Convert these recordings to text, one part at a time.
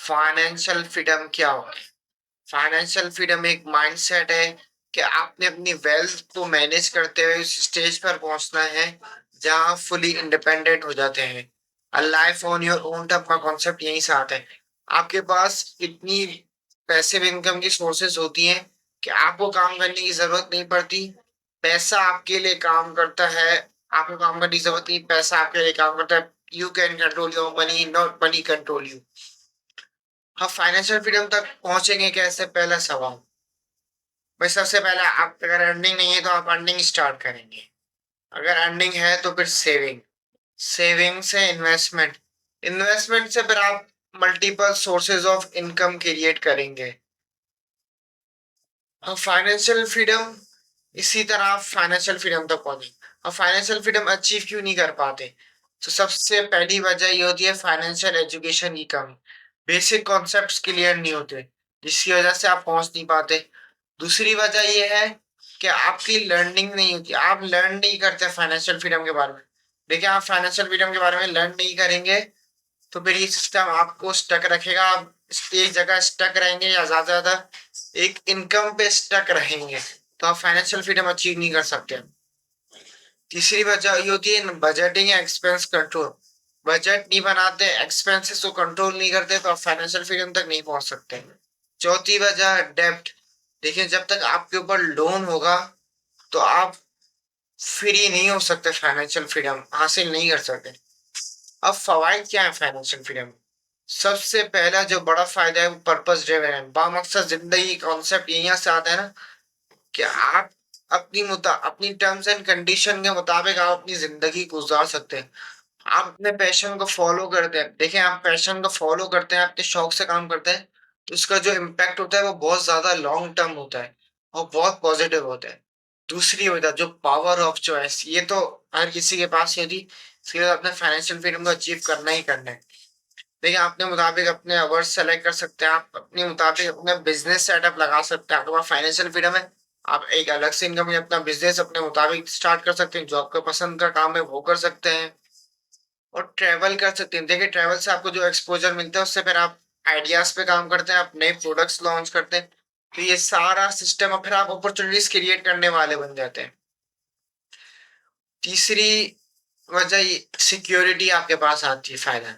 Financial freedom क्या होता है? फाइनेंशियल फ्रीडम एक माइंडसेट है कि आपने अपनी वेल्थ को मैनेज करते हुए उस स्टेज पर पहुंचना है जहां आप फुली इंडिपेंडेंट हो जाते हैं। A life on your own term का कॉन्सेप्ट यहीं से आता है। आपके पास इतनी पैसिव इनकम की सोर्सेज होती हैं कि आपको काम करने की जरूरत नहीं पड़ती। पैसा आपके लिए काम करता है। आपको काम करने की जरूरत नहीं, पैसा आपके लिए काम करता है। You can control your money, not money control you. हम फाइनेंशियल फ्रीडम तक पहुंचेंगे कैसे, पहला सवाल। भाई सबसे पहले आप अगर अर्निंग नहीं है तो आप अर्निंग स्टार्ट करेंगे। अगर अर्निंग है तो फिर सेविंग, सेविंग से इन्वेस्टमेंट, इन्वेस्टमेंट से फिर आप multiple sources of income create करेंगे। हम फाइनेंशियल फ्रीडम, इसी तरह आप फाइनेंशियल फ्रीडम तक पहुंचे। अब फाइनेंशियल फ्रीडम अचीव क्यों नहीं कर पाते? तो सबसे पहली वजह ये होती है फाइनेंशियल एजुकेशन की कमी। बेसिक कॉन्सेप्ट्स क्लियर नहीं होते, जिसकी वजह से आप पहुंच नहीं पाते। दूसरी वजह ये है कि आपकी लर्निंग नहीं होती, आप लर्न नहीं करते फाइनेंशियल फ्रीडम के बारे में। देखिए, आप फाइनेंशियल फ्रीडम के बारे में लर्न नहीं करेंगे तो फिर ये सिस्टम आपको स्टक रखेगा। आप एक जगह स्टक रहेंगे या ज्यादा ज्यादा एक इनकम पे स्टक रहेंगे, तो आप फाइनेंशियल फ्रीडम अचीव नहीं कर सकते। तीसरी वजह ये होती है बजटिंग या एक्सपेंस कंट्रोल। बजट नहीं बनाते, एक्सपेंसेस को कंट्रोल नहीं करते, तो आप फाइनेंशियल फ्रीडम तक नहीं पहुंच सकते। चौथी वजह डेब्ट। देखिए, जब तक आपके ऊपर लोन होगा तो आप फ्री नहीं हो सकते, फाइनेंशियल फ्रीडम हासिल नहीं कर सकते। अब फवाइद क्या है फाइनेंशियल फ्रीडम? सबसे पहला जो बड़ा फायदा है वो पर्पस ड्रिवन है, बामकसद जिंदगी। कॉन्सेप्ट यहीं से आता है ना कि आप अपनी टर्म्स एंड कंडीशन के मुताबिक आप अपनी जिंदगी गुजार सकते हैं। आप अपने पैशन को फॉलो करते हैं। देखिए, आप पैशन को फॉलो करते हैं, अपने शौक से काम करते हैं, तो उसका जो इम्पैक्ट होता है वो बहुत ज्यादा लॉन्ग टर्म होता है और बहुत पॉजिटिव होता है। दूसरी होता है जो पावर ऑफ चॉइस, ये तो हर किसी के पास है थी। इसके बाद अपने फाइनेंशियल फ्रीडम को अचीव करना ही करना है। देखिए, अपने मुताबिक अपने आवर्स सेलेक्ट कर सकते हैं, आप अपने मुताबिक अपना बिजनेस सेटअप लगा सकते हैं। आपके पास फाइनेंशियल फ्रीडम है, आप एक अलग से इनकम या अपना बिजनेस अपने मुताबिक स्टार्ट कर सकते हैं। जो आपका पसंद का काम है वो कर सकते हैं और ट्रैवल कर सकते हैं। देखिए, ट्रैवल से आपको जो एक्सपोजर मिलता है उससे फिर आप आइडियाज पे काम करते हैं, आप नए प्रोडक्ट्स लॉन्च करते हैं। तो ये सारा सिस्टम, और फिर आप अपॉर्चुनिटीज क्रिएट करने वाले बन जाते हैं। तीसरी वजह सिक्योरिटी आपके पास आती है, फायदा।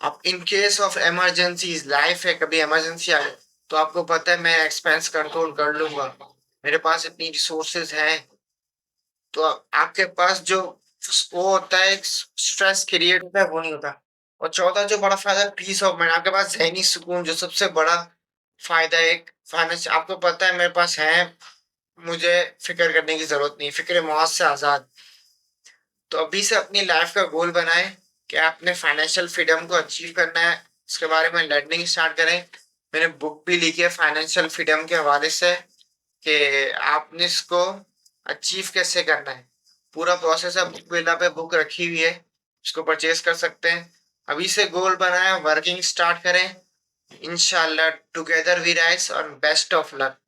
आप in case of emergency, life है कभी इमरजेंसी आ गई, तो आपको पता है मैं एक्सपेंस कंट्रोल कर लूंगा, मेरे पास इतनी रिसोर्सेज हैं। तो आपके पास जो वो होता है, स्ट्रेस क्रिएट होता है, वो नहीं होता। और चौथा जो बड़ा फायदा है पीस ऑफ माइंड, आपके पास जहनी सुकून, जो सबसे बड़ा फायदा है। एक फाइनेंस, आपको पता है मेरे पास है, मुझे फिक्र करने की जरूरत नहीं, फिक्र मौत से आजाद। तो अभी से अपनी लाइफ का गोल बनाएं कि आपने फाइनेंशियल फ्रीडम को अचीव करना है। इसके बारे में लर्निंग स्टार्ट करें। मैंने बुक भी लिखी है फाइनेंशियल फ्रीडम के हवाले से कि आपने इसको अचीव कैसे करना है। पूरा प्रोसेस है, बुक विला पे बुक रखी हुई है, इसको परचेज कर सकते हैं। अभी से गोल बनाएं, वर्किंग स्टार्ट करें। इंशाल्लाह टुगेदर वी राइज, और बेस्ट ऑफ लक।